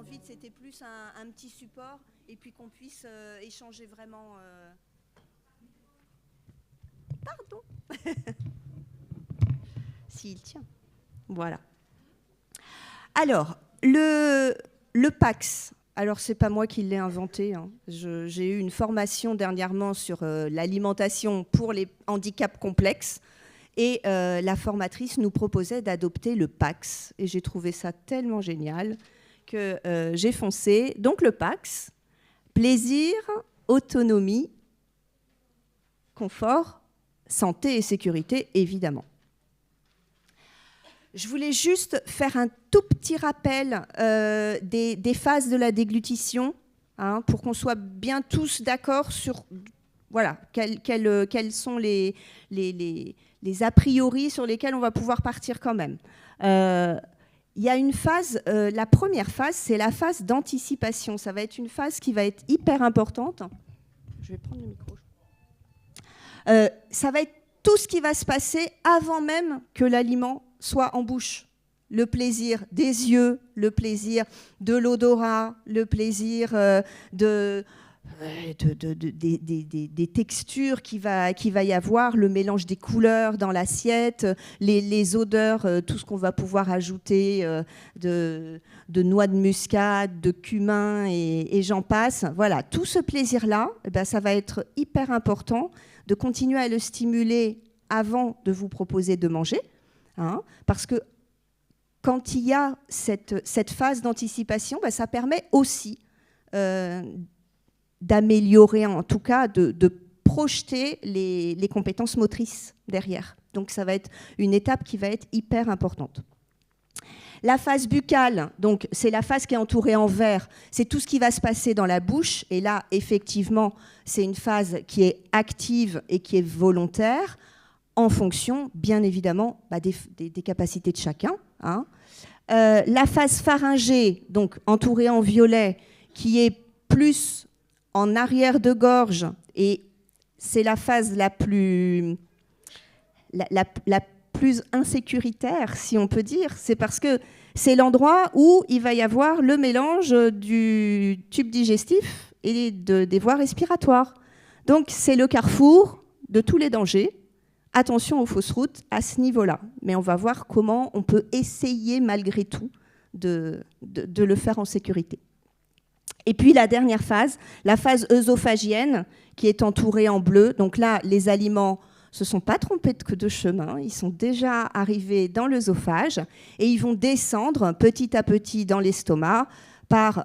vide, c'était plus un petit support et puis qu'on puisse échanger vraiment. Pardon. S'il tient. Voilà. Alors, le PAX. Alors, c'est pas moi qui l'ai inventé. Hein. J'ai eu une formation dernièrement sur l'alimentation pour les handicaps complexes. Et la formatrice nous proposait d'adopter le PAX. Et j'ai trouvé ça tellement génial que j'ai foncé. Donc, le PAX, plaisir, autonomie, confort, santé et sécurité, évidemment. Je voulais juste faire un tout petit rappel des phases de la déglutition, hein, pour qu'on soit bien tous d'accord sur voilà, quels sont les a priori sur lesquels on va pouvoir partir quand même. Il y a une phase, la première phase, c'est la phase d'anticipation. Ça va être une phase qui va être hyper importante. Je vais prendre le micro. Ça va être tout ce qui va se passer avant même que l'aliment soit en bouche. Le plaisir des yeux, le plaisir de l'odorat, le plaisir des textures qu'il va y avoir, le mélange des couleurs dans l'assiette, les odeurs, tout ce qu'on va pouvoir ajouter de noix de muscade, de cumin et j'en passe. Voilà, tout ce plaisir-là, eh ben, ça va être hyper important de continuer à le stimuler avant de vous proposer de manger, hein, parce que quand il y a cette phase d'anticipation, ben, ça permet aussi d'améliorer, en tout cas de projeter les compétences motrices derrière. Donc ça va être une étape qui va être hyper importante. La phase buccale, donc c'est la phase qui est entourée en vert, c'est tout ce qui va se passer dans la bouche. Et là, effectivement, c'est une phase qui est active et qui est volontaire, en fonction, bien évidemment, des capacités de chacun. Hein. La phase pharyngée, donc entourée en violet, qui est plus en arrière de gorge, et c'est la phase la plus insécuritaire, si on peut dire. C'est parce que c'est l'endroit où il va y avoir le mélange du tube digestif et des voies respiratoires. Donc c'est le carrefour de tous les dangers. Attention aux fausses routes à ce niveau-là. Mais on va voir comment on peut essayer malgré tout de le faire en sécurité. Et puis la dernière phase, la phase œsophagienne, qui est entourée en bleu. Donc là, les aliments ne se sont pas trompés de chemin. Ils sont déjà arrivés dans l'œsophage et ils vont descendre petit à petit dans l'estomac.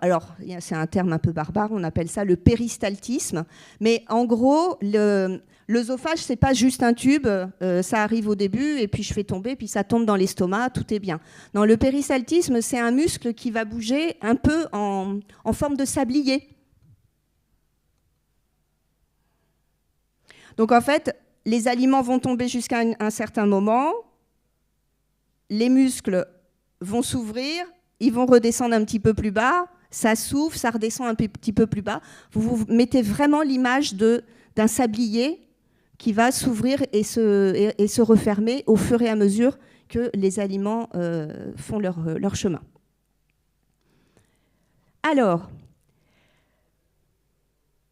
Alors, c'est un terme un peu barbare, on appelle ça le péristaltisme. Mais en gros, l'œsophage, ce n'est pas juste un tube, ça arrive au début, et puis je fais tomber, puis ça tombe dans l'estomac, tout est bien. Non, le péristaltisme, c'est un muscle qui va bouger un peu en forme de sablier. Donc en fait, les aliments vont tomber jusqu'à un certain moment, les muscles vont s'ouvrir, ils vont redescendre un petit peu plus bas, ça s'ouvre, ça redescend un petit peu plus bas. Vous mettez vraiment l'image d'un sablier qui va s'ouvrir et se refermer au fur et à mesure que les aliments font leur chemin. Alors,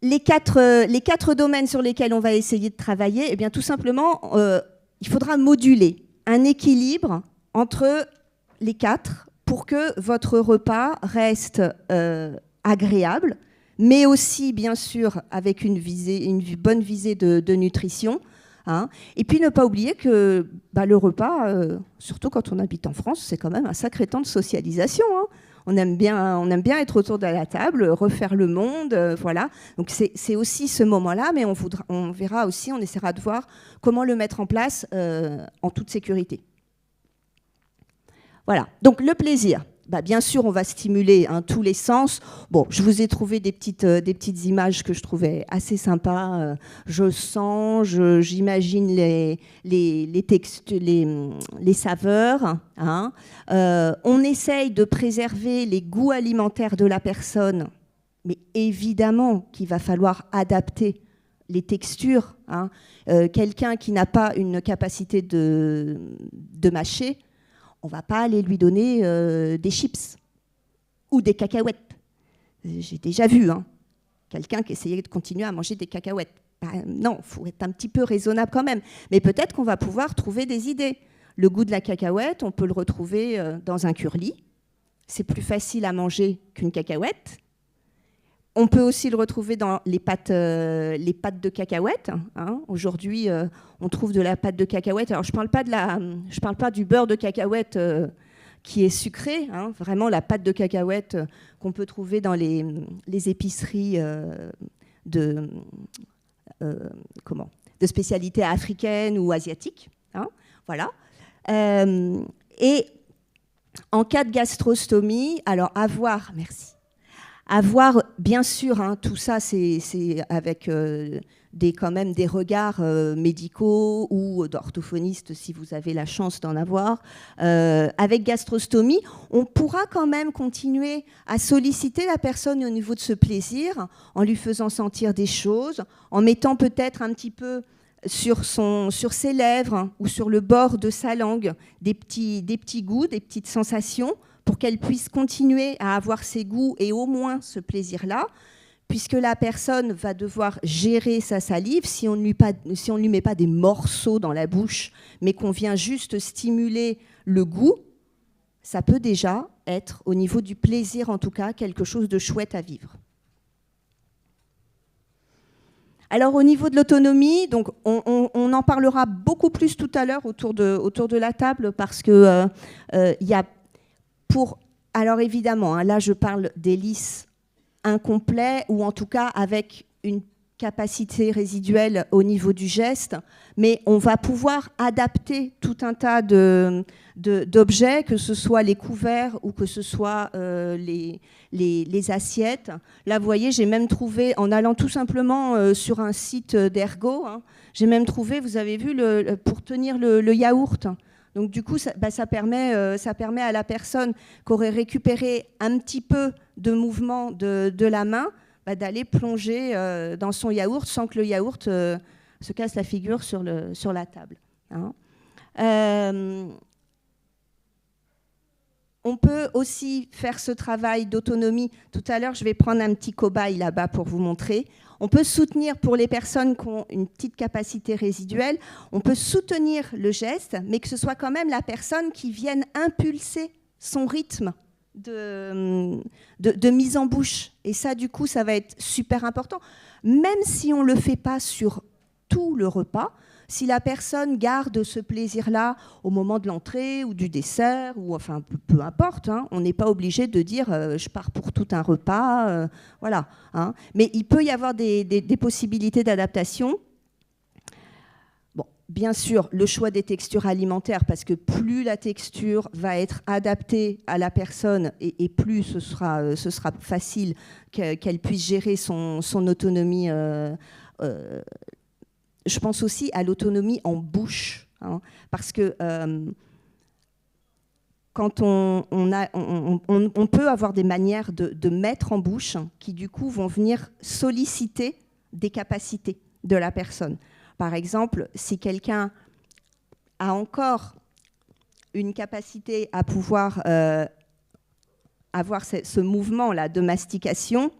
les quatre domaines sur lesquels on va essayer de travailler, eh bien, tout simplement, il faudra moduler un équilibre entre les quatre pour que votre repas reste agréable, mais aussi, bien sûr, avec une bonne visée de nutrition. Hein. Et puis, ne pas oublier que le repas, surtout quand on habite en France, c'est quand même un sacré temps de socialisation. Hein. On aime bien être autour de la table, refaire le monde, voilà. Donc, c'est aussi ce moment-là, mais on verra aussi, on essaiera de voir comment le mettre en place en toute sécurité. Voilà, donc le plaisir. Bien sûr, on va stimuler tous les sens. Bon, je vous ai trouvé des petites images que je trouvais assez sympas. Je sens, j'imagine les textes, les saveurs. Hein. On essaye de préserver les goûts alimentaires de la personne, mais évidemment qu'il va falloir adapter les textures. Hein. Quelqu'un qui n'a pas une capacité de mâcher, on ne va pas aller lui donner des chips. ou des cacahuètes. J'ai déjà vu quelqu'un qui essayait de continuer à manger des cacahuètes. Non, il faut être un petit peu raisonnable quand même. Mais peut-être qu'on va pouvoir trouver des idées. Le goût de la cacahuète, on peut le retrouver dans un curly. C'est plus facile à manger qu'une cacahuète. On peut aussi le retrouver dans les pâtes de cacahuètes. Aujourd'hui, on trouve de la pâte de cacahuète. Alors, je ne parle pas du beurre de cacahuète qui est sucré. Vraiment, la pâte de cacahuète qu'on peut trouver dans les épiceries de spécialités africaines ou asiatiques. Voilà. Et en cas de gastrostomie, alors avoir, bien sûr, tout ça, c'est avec quand même des regards médicaux ou d'orthophonistes, si vous avez la chance d'en avoir. Avec gastrostomie, on pourra quand même continuer à solliciter la personne au niveau de ce plaisir, en lui faisant sentir des choses, en mettant peut-être un petit peu sur ses lèvres ou sur le bord de sa langue des petits goûts, des petites sensations, pour qu'elle puisse continuer à avoir ses goûts et au moins ce plaisir-là, puisque la personne va devoir gérer sa salive si on ne lui met pas des morceaux dans la bouche, mais qu'on vient juste stimuler le goût, ça peut déjà être, au niveau du plaisir en tout cas, quelque chose de chouette à vivre. Alors au niveau de l'autonomie, donc on en parlera beaucoup plus tout à l'heure autour de la table, parce que y a alors évidemment, là je parle des lys incomplets ou en tout cas avec une capacité résiduelle au niveau du geste, mais on va pouvoir adapter tout un tas d'objets, que ce soit les couverts ou que ce soit les assiettes. Là, vous voyez, j'ai même trouvé, en allant tout simplement sur un site d'Ergo, j'ai même trouvé, vous avez vu, pour tenir le yaourt. Donc du coup, ça permet à la personne qui aurait récupéré un petit peu de mouvement de la main, d'aller plonger dans son yaourt sans que le yaourt se casse la figure sur la table. On peut aussi faire ce travail d'autonomie. Tout à l'heure, je vais prendre un petit cobaye là-bas pour vous montrer. On peut soutenir, pour les personnes qui ont une petite capacité résiduelle, on peut soutenir le geste, mais que ce soit quand même la personne qui vienne impulser son rythme de mise en bouche. Et ça, du coup, ça va être super important. Même si on ne le fait pas sur tout le repas, si la personne garde ce plaisir-là au moment de l'entrée ou du dessert, ou enfin peu importe, on n'est pas obligé de dire je pars pour tout un repas, voilà. Mais il peut y avoir des possibilités d'adaptation. Bon, bien sûr, le choix des textures alimentaires, parce que plus la texture va être adaptée à la personne et plus ce sera facile qu'elle puisse gérer son autonomie. Je pense aussi à l'autonomie en bouche, parce que quand on peut avoir des manières de mettre en bouche qui, du coup, vont venir solliciter des capacités de la personne. Par exemple, si quelqu'un a encore une capacité à pouvoir avoir ce mouvement-là de mastication,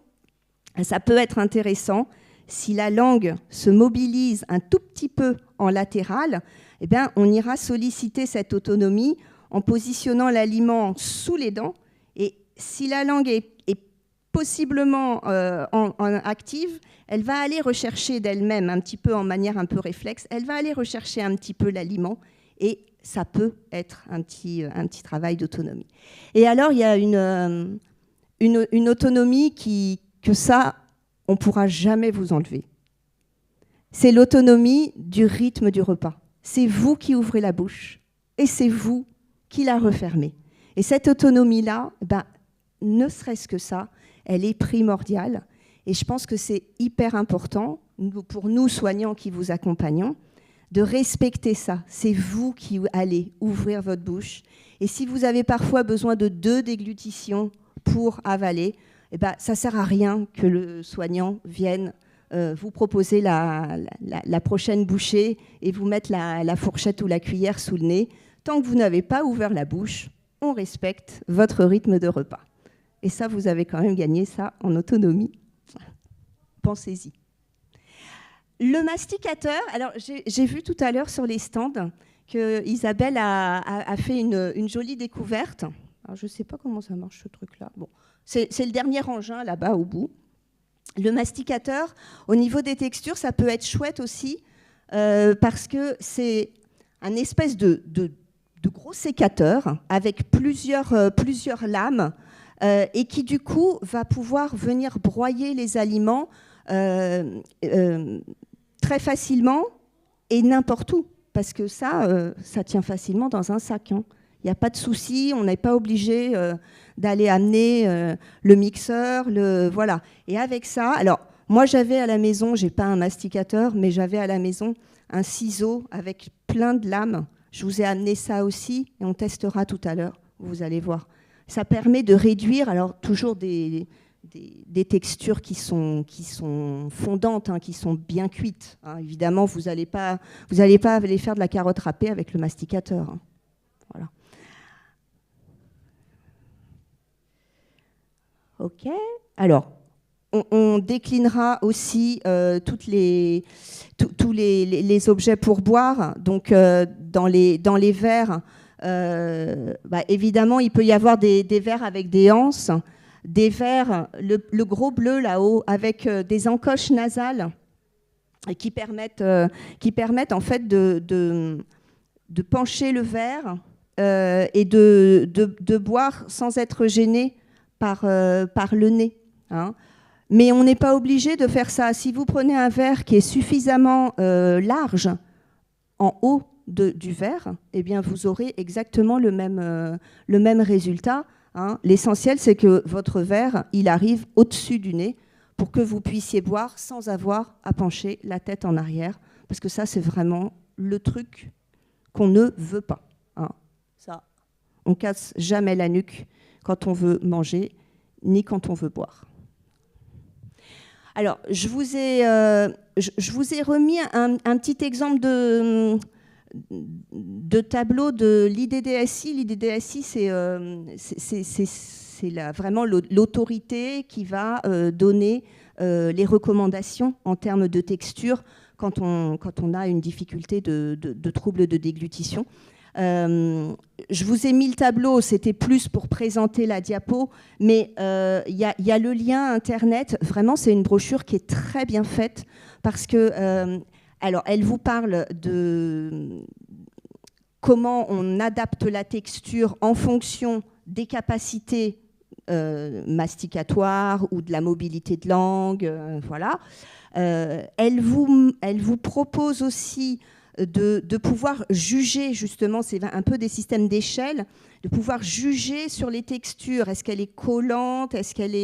ça peut être intéressant. Si la langue se mobilise un tout petit peu en latéral, eh bien, on ira solliciter cette autonomie en positionnant l'aliment sous les dents. Et si la langue est possiblement active, elle va aller rechercher d'elle-même, un petit peu en manière un peu réflexe, elle va aller rechercher un petit peu l'aliment et ça peut être un petit travail d'autonomie. Et alors, il y a une autonomie que ça, on ne pourra jamais vous enlever. C'est l'autonomie du rythme du repas. C'est vous qui ouvrez la bouche et c'est vous qui la refermez. Et cette autonomie-là, ne serait-ce que ça, elle est primordiale. Et je pense que c'est hyper important, pour nous soignants qui vous accompagnons, de respecter ça. C'est vous qui allez ouvrir votre bouche. Et si vous avez parfois besoin de 2 déglutitions pour avaler, ça ne sert à rien que le soignant vienne vous proposer la prochaine bouchée et vous mettre la fourchette ou la cuillère sous le nez. Tant que vous n'avez pas ouvert la bouche, on respecte votre rythme de repas. Et ça, vous avez quand même gagné ça en autonomie. Pensez-y. Le masticateur, alors j'ai vu tout à l'heure sur les stands que Isabelle a fait une jolie découverte. Alors, je ne sais pas comment ça marche ce truc-là. Bon, c'est le dernier engin là-bas au bout. Le masticateur, au niveau des textures, ça peut être chouette aussi parce que c'est un espèce de gros sécateur avec plusieurs lames et qui du coup va pouvoir venir broyer les aliments très facilement et n'importe où, parce que ça tient facilement dans un sac. Hein. Il n'y a pas de souci, on n'est pas obligé d'aller amener le mixeur, voilà. Et avec ça, alors moi j'avais à la maison, j'ai pas un masticateur, mais j'avais à la maison un ciseau avec plein de lames. Je vous ai amené ça aussi et on testera tout à l'heure, vous allez voir. Ça permet de réduire, alors toujours des textures qui sont fondantes, hein, qui sont bien cuites. Hein. Évidemment, vous n'allez pas aller faire de la carotte râpée avec le masticateur. Hein. Voilà. OK. Alors, on déclinera aussi tous les objets pour boire. Donc, dans les verres, évidemment, il peut y avoir des verres avec des anses, des verres, le gros bleu là-haut, avec des encoches nasales qui permettent en fait de pencher le verre et de boire sans être gêné par le nez. Hein. Mais on n'est pas obligé de faire ça. Si vous prenez un verre qui est suffisamment large en haut du verre, eh bien vous aurez exactement le même résultat. Hein. L'essentiel, c'est que votre verre, il arrive au-dessus du nez pour que vous puissiez boire sans avoir à pencher la tête en arrière. Parce que ça, c'est vraiment le truc qu'on ne veut pas. Hein. Ça, on casse jamais la nuque quand on veut manger, ni quand on veut boire. Alors, je vous ai remis un petit exemple de tableau de l'IDDSI. L'IDDSI, c'est vraiment l'autorité qui va donner les recommandations en termes de texture quand on a une difficulté de trouble de déglutition. Je vous ai mis le tableau, c'était plus pour présenter la diapo, mais il y a le lien Internet. Vraiment, c'est une brochure qui est très bien faite parce que, alors, elle vous parle de comment on adapte la texture en fonction des capacités masticatoires ou de la mobilité de langue, voilà. Elle vous propose aussi de pouvoir juger, justement, c'est un peu des systèmes d'échelle, de pouvoir juger sur les textures. Est-ce qu'elle est collante? Est-ce qu'elle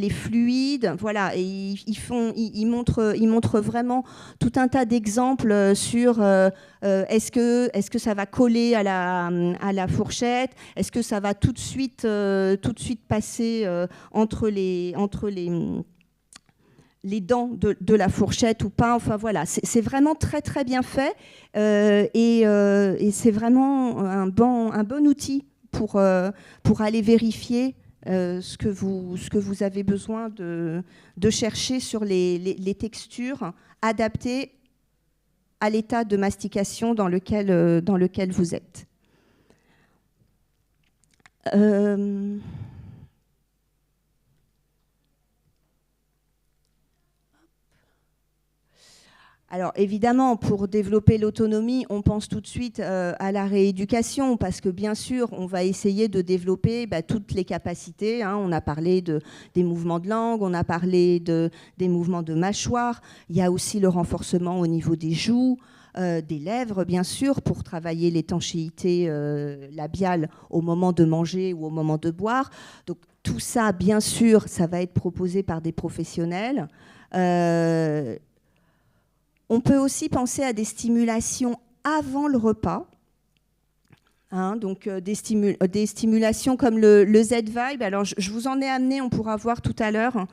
est fluide? Voilà, et ils montrent vraiment tout un tas d'exemples sur est-ce que ça va coller à la fourchette? Est-ce que ça va tout de suite passer entre les dents de la fourchette ou pas, enfin voilà, c'est vraiment très très bien fait et c'est vraiment un bon outil pour aller vérifier ce que vous avez besoin de chercher sur les textures adaptées à l'état de mastication dans lequel vous êtes. Alors évidemment, pour développer l'autonomie, on pense tout de suite à la rééducation parce que bien sûr, on va essayer de développer toutes les capacités. Hein. On a parlé des mouvements de langue, on a parlé des mouvements de mâchoire. Il y a aussi le renforcement au niveau des joues, des lèvres, bien sûr, pour travailler l'étanchéité labiale au moment de manger ou au moment de boire. Donc tout ça, bien sûr, ça va être proposé par des professionnels. On peut aussi penser à des stimulations avant le repas, hein, donc des stimulations comme le Z-Vibe. Alors, je vous en ai amené, on pourra voir tout à l'heure.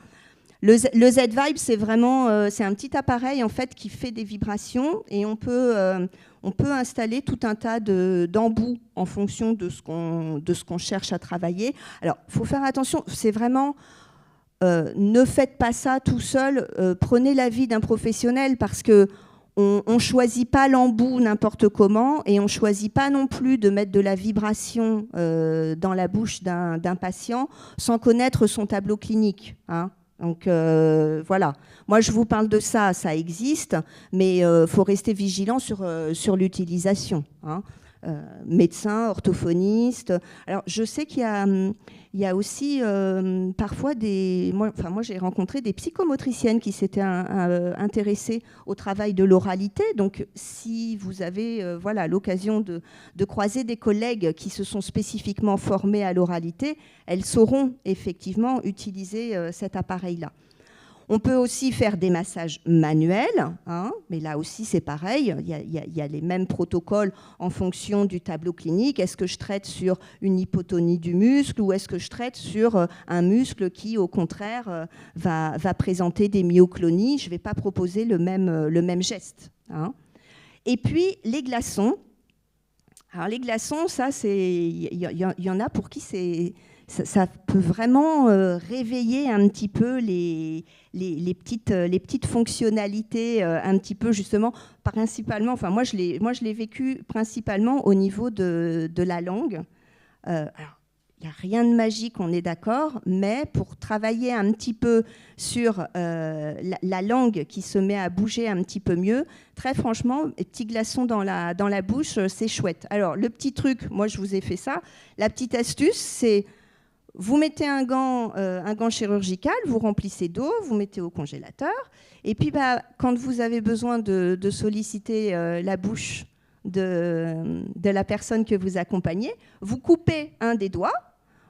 Le Z-Vibe, c'est vraiment c'est un petit appareil en fait qui fait des vibrations et on peut installer tout un tas d'embouts en fonction de ce qu'on cherche à travailler. Alors, il faut faire attention, c'est vraiment ne faites pas ça tout seul, prenez l'avis d'un professionnel parce que on ne choisit pas l'embout n'importe comment et on ne choisit pas non plus de mettre de la vibration dans la bouche d'un patient sans connaître son tableau clinique, hein. Donc voilà, moi je vous parle de ça, ça existe, mais faut rester vigilant sur l'utilisation, hein. Médecins, orthophonistes. Alors je sais qu'il y a aussi parfois moi j'ai rencontré des psychomotriciennes qui s'étaient intéressées au travail de l'oralité. Donc si vous avez voilà, l'occasion de croiser des collègues qui se sont spécifiquement formés à l'oralité, elles sauront effectivement utiliser cet appareil-là. On peut aussi faire des massages manuels, hein, mais là aussi c'est pareil, il y a les mêmes protocoles en fonction du tableau clinique. Est-ce que je traite sur une hypotonie du muscle ou est-ce que je traite sur un muscle qui au contraire va présenter des myoclonies? Je ne vais pas proposer le même geste, hein. Et puis les glaçons. Alors les glaçons, ça il y en a pour qui ça peut vraiment réveiller un petit peu les petites fonctionnalités, un petit peu justement, principalement, enfin moi je l'ai vécu principalement au niveau de la langue. Alors, il n'y a rien de magique, on est d'accord, mais pour travailler un petit peu sur la langue qui se met à bouger un petit peu mieux, très franchement, les petits glaçons dans la bouche, c'est chouette. Alors le petit truc, moi je vous ai fait ça, la petite astuce, c'est vous mettez un gant chirurgical, vous remplissez d'eau, vous mettez au congélateur, et puis quand vous avez besoin de solliciter la bouche de la personne que vous accompagnez, vous coupez un des doigts,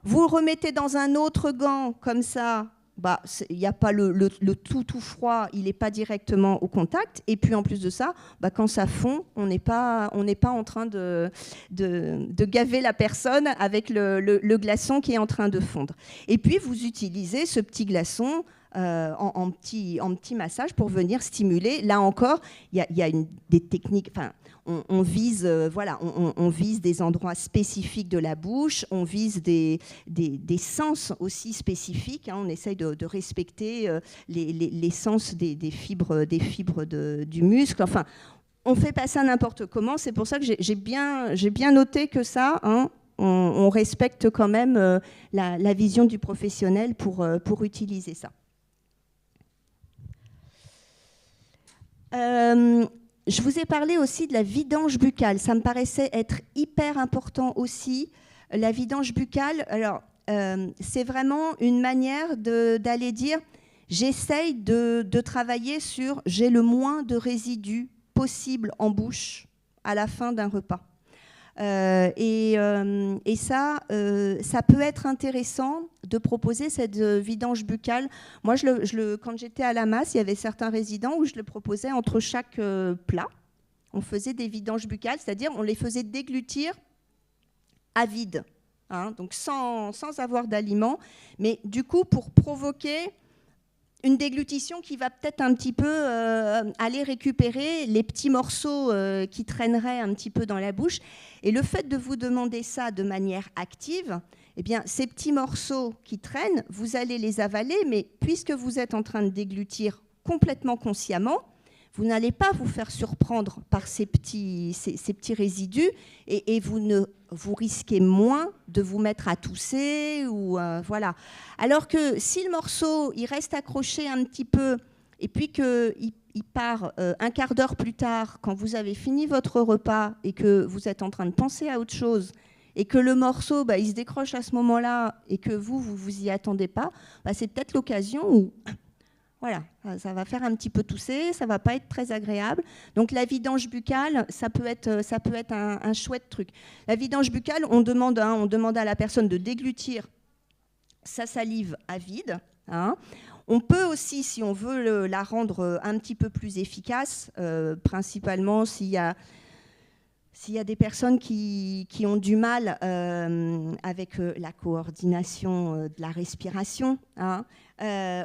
vous le remettez dans un autre gant comme ça, il n'y a pas le tout froid, il n'est pas directement au contact, et puis en plus de ça, quand ça fond, on n'est pas en train de gaver la personne avec le glaçon qui est en train de fondre. Et puis vous utilisez ce petit glaçon en petit massage pour venir stimuler. Là encore, il y a des techniques. On vise, on vise des endroits spécifiques de la bouche, on vise des sens aussi spécifiques, hein, on essaye de respecter les sens des fibres du muscle. Enfin, on fait pas ça n'importe comment. C'est pour ça que j'ai bien noté que ça, hein, on respecte quand même la vision du professionnel pour utiliser ça. Je vous ai parlé aussi de la vidange buccale. Ça me paraissait être hyper important aussi. La vidange buccale, alors, c'est vraiment une manière d'aller dire j'essaye de travailler sur j'ai le moins de résidus possible en bouche à la fin d'un repas. Et ça peut être intéressant de proposer cette vidange buccale. Moi, quand j'étais à la masse, il y avait certains résidents où je le proposais entre chaque plat. On faisait des vidanges buccales, c'est-à-dire on les faisait déglutir à vide, hein, donc sans avoir d'aliments. Mais du coup, pour provoquer une déglutition qui va peut-être un petit peu aller récupérer les petits morceaux qui traîneraient un petit peu dans la bouche. Et le fait de vous demander ça de manière active, eh bien, ces petits morceaux qui traînent, vous allez les avaler, mais puisque vous êtes en train de déglutir complètement consciemment, vous n'allez pas vous faire surprendre par ces petits résidus et vous risquez moins de vous mettre à tousser. Voilà. Alors que si le morceau il reste accroché un petit peu et puis qu'il part un quart d'heure plus tard, quand vous avez fini votre repas et que vous êtes en train de penser à autre chose, et que le morceau il se décroche à ce moment-là et que vous y attendez pas, c'est peut-être l'occasion où... Voilà, ça va faire un petit peu tousser, ça ne va pas être très agréable. Donc la vidange buccale, ça peut être un chouette truc. La vidange buccale, on demande à la personne de déglutir sa salive à vide, hein. On peut aussi, si on veut la rendre un petit peu plus efficace, principalement s'il y a S'il y a des personnes qui ont du mal avec la coordination de la respiration, hein,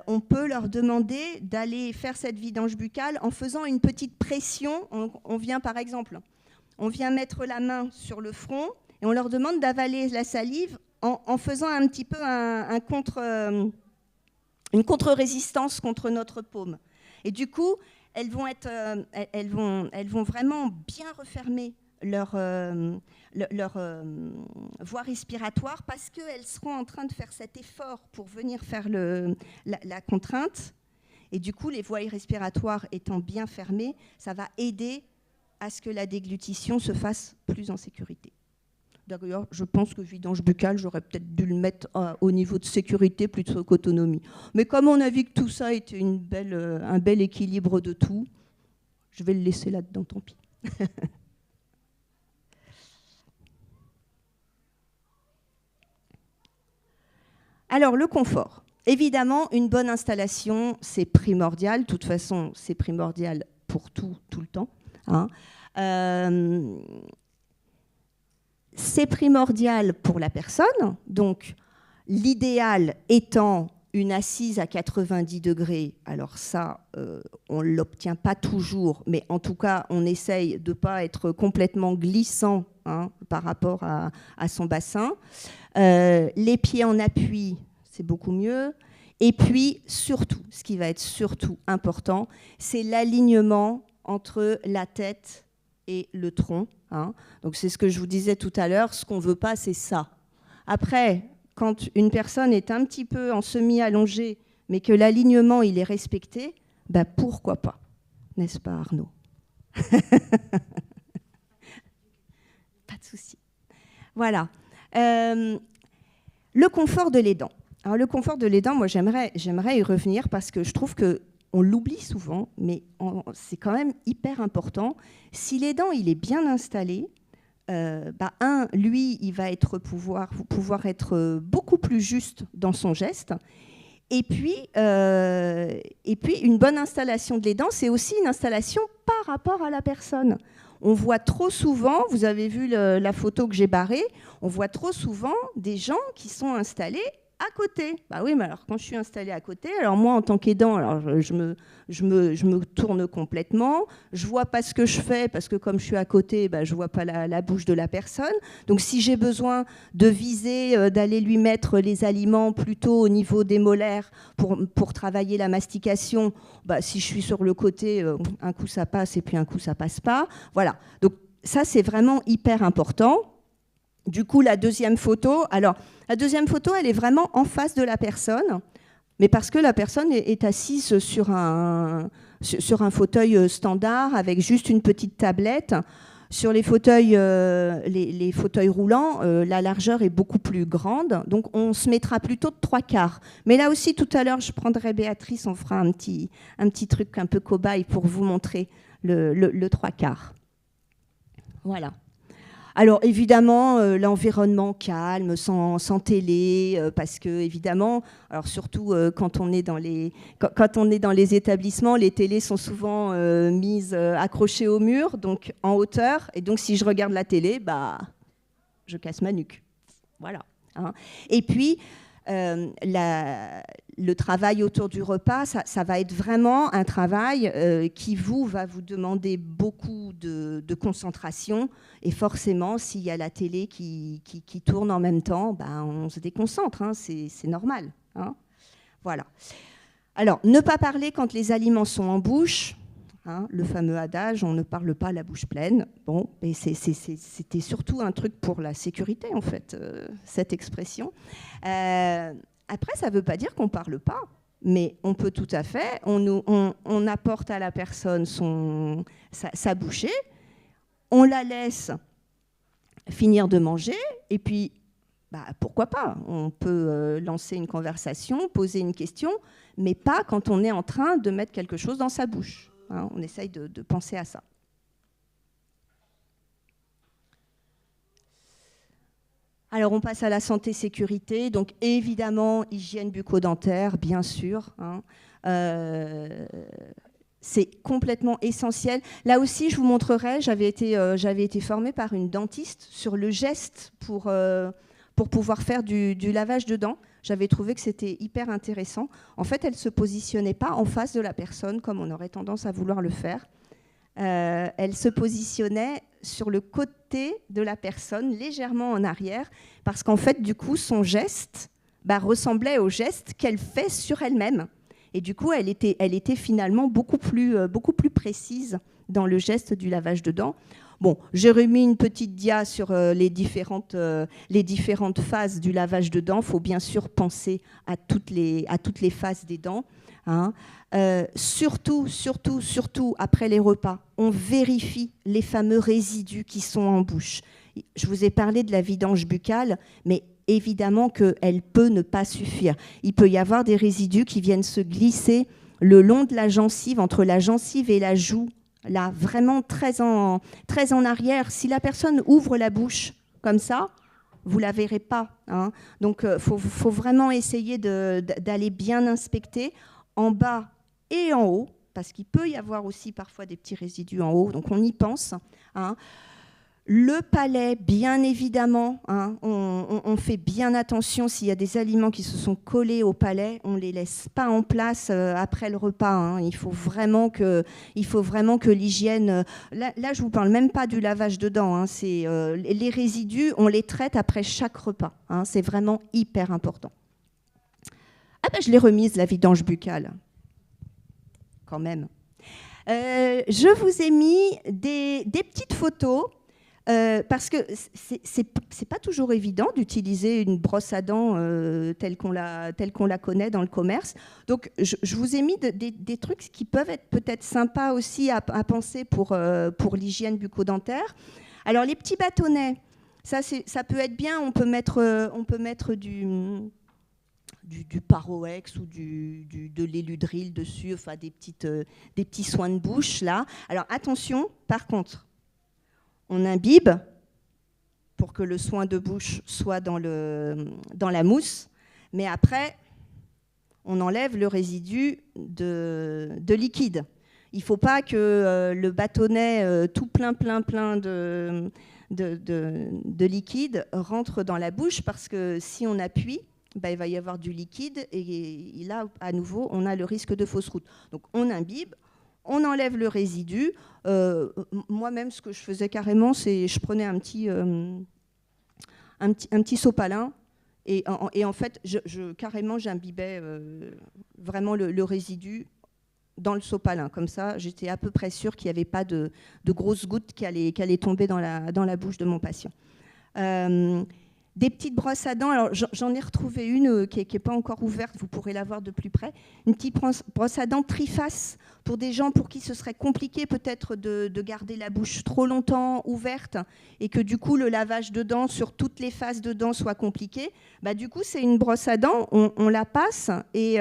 on peut leur demander d'aller faire cette vidange buccale en faisant une petite pression. On vient par exemple, on vient mettre la main sur le front et on leur demande d'avaler la salive en faisant un petit peu une contre-résistance contre notre paume. Et du coup, elles vont vraiment bien refermer leur voie respiratoire parce qu'elles seront en train de faire cet effort pour venir faire la contrainte. Et du coup, les voies respiratoires étant bien fermées, ça va aider à ce que la déglutition se fasse plus en sécurité. D'ailleurs, je pense que vidange buccale, j'aurais peut-être dû le mettre au niveau de sécurité plutôt qu'autonomie. Mais comme on a vu que tout ça était un bel équilibre de tout, je vais le laisser là-dedans, tant pis. Alors, le confort. Évidemment, une bonne installation, c'est primordial. De toute façon, c'est primordial pour tout le temps. Hein. C'est primordial pour la personne. Donc, l'idéal étant une assise à 90 degrés. Alors ça, on ne l'obtient pas toujours, mais en tout cas, on essaye de ne pas être complètement glissant, hein, par rapport à son bassin. Les pieds en appui, c'est beaucoup mieux. Et puis, surtout, ce qui va être surtout important, c'est l'alignement entre la tête et le tronc. Hein. Donc, c'est ce que je vous disais tout à l'heure. Ce qu'on ne veut pas, c'est ça. Après, quand une personne est un petit peu en semi-allongé, mais que l'alignement, il est respecté, ben pourquoi pas? N'est-ce pas, Arnaud? Pas de souci. Voilà. Le confort de l'aidant. Alors, le confort de l'aidant, moi, j'aimerais y revenir parce que je trouve qu'on l'oublie souvent, mais c'est quand même hyper important. Si l'aidant, il est bien installé, lui, il va pouvoir être beaucoup plus juste dans son geste. Et puis, une bonne installation de l'aidant, c'est aussi une installation par rapport à la personne. On voit trop souvent, vous avez vu la photo que j'ai barrée, on voit trop souvent des gens qui sont installés à côté. Bah oui, mais alors quand je suis installée à côté, alors moi en tant qu'aidant, alors je me tourne complètement, je vois pas ce que je fais parce que comme je suis à côté, bah, je vois pas la bouche de la personne. Donc si j'ai besoin de viser, d'aller lui mettre les aliments plutôt au niveau des molaires pour travailler la mastication, bah, si je suis sur le côté, un coup ça passe et puis un coup ça passe pas. Voilà. Donc ça c'est vraiment hyper important. Du coup, la deuxième photo, elle est vraiment en face de la personne, mais parce que la personne est assise sur un fauteuil standard avec juste une petite tablette. Sur les fauteuils, les fauteuils roulants, la largeur est beaucoup plus grande, donc on se mettra plutôt de 3/4. Mais là aussi, tout à l'heure, je prendrai Béatrice, on fera un petit truc un peu cobaye pour vous montrer le 3/4. Voilà. Alors évidemment, l'environnement calme, sans télé, parce que évidemment, alors surtout quand on est dans les établissements, les télés sont souvent mises accrochées au mur, donc en hauteur, et donc si je regarde la télé, bah, je casse ma nuque. Voilà. Hein. Et puis le travail autour du repas, ça va être vraiment un travail qui va vous demander beaucoup de concentration. Et forcément, s'il y a la télé qui tourne en même temps, ben, on se déconcentre, hein, c'est normal. Hein. Voilà. Alors, ne pas parler quand les aliments sont en bouche. Hein, le fameux adage, on ne parle pas la bouche pleine. Bon, et c'était surtout un truc pour la sécurité, en fait, cette expression. Après, ça ne veut pas dire qu'on ne parle pas, mais on peut tout à fait, on apporte à la personne sa bouchée, on la laisse finir de manger, et puis, bah, pourquoi pas? On peut lancer une conversation, poser une question, mais pas quand on est en train de mettre quelque chose dans sa bouche. Hein, on essaye de penser à ça. Alors, on passe à la santé-sécurité. Donc, évidemment, hygiène bucco-dentaire, bien sûr. Hein. C'est complètement essentiel. Là aussi, je vous montrerai, j'avais été formée par une dentiste sur le geste pour pouvoir faire du lavage de dents. J'avais trouvé que c'était hyper intéressant. En fait, elle ne se positionnait pas en face de la personne, comme on aurait tendance à vouloir le faire. Elle se positionnait sur le côté de la personne, légèrement en arrière, parce qu'en fait, du coup, son geste ressemblait au geste qu'elle fait sur elle-même. Et du coup, elle était finalement beaucoup plus précise dans le geste du lavage de dents. Bon, j'ai remis une petite dia sur les différentes phases du lavage de dents. Il faut bien sûr penser à toutes les phases des dents. Hein. Surtout, après les repas, on vérifie les fameux résidus qui sont en bouche. Je vous ai parlé de la vidange buccale, mais évidemment qu'elle peut ne pas suffire. Il peut y avoir des résidus qui viennent se glisser le long de la gencive, entre la gencive et la joue, là, vraiment très en arrière. Si la personne ouvre la bouche comme ça, vous ne la verrez pas. Hein. Donc, faut vraiment essayer d'aller bien inspecter en bas et en haut, parce qu'il peut y avoir aussi parfois des petits résidus en haut, donc on y pense. Hein. Le palais, bien évidemment, hein, on fait bien attention s'il y a des aliments qui se sont collés au palais, on ne les laisse pas en place après le repas. Hein. Il faut vraiment que l'hygiène... Là, je ne vous parle même pas du lavage de dents. Hein, les résidus, on les traite après chaque repas. Hein, c'est vraiment hyper important. Ah ben, je l'ai remise, la vidange buccale. Quand même. Je vous ai mis des petites photos. Parce que c'est pas toujours évident d'utiliser une brosse à dents telle qu'on la connaît dans le commerce. Donc, je vous ai mis des trucs qui peuvent être peut-être sympas aussi à penser pour l'hygiène bucco-dentaire. Alors, les petits bâtonnets, ça peut être bien. On peut mettre du Paroex ou de l'Eludril dessus, enfin des petits soins de bouche là. Alors, attention, par contre, on imbibe pour que le soin de bouche soit dans la mousse, mais après, on enlève le résidu de liquide. Il ne faut pas que le bâtonnet tout plein de liquide rentre dans la bouche, parce que si on appuie, il va y avoir du liquide et là, à nouveau, on a le risque de fausse route. Donc, on imbibe. On enlève le résidu. Moi-même, ce que je faisais carrément, c'est je prenais un petit sopalin et en fait, carrément, j'imbibais vraiment le résidu dans le sopalin. Comme ça, j'étais à peu près sûre qu'il n'y avait pas de grosses gouttes qui allaient tomber dans la bouche de mon patient. Des petites brosses à dents, alors j'en ai retrouvé une qui n'est pas encore ouverte, vous pourrez la voir de plus près. Une petite brosse à dents triface pour des gens pour qui ce serait compliqué peut-être de garder la bouche trop longtemps ouverte et que du coup le lavage de dents sur toutes les faces de dents soit compliqué. Du coup, c'est une brosse à dents, on la passe et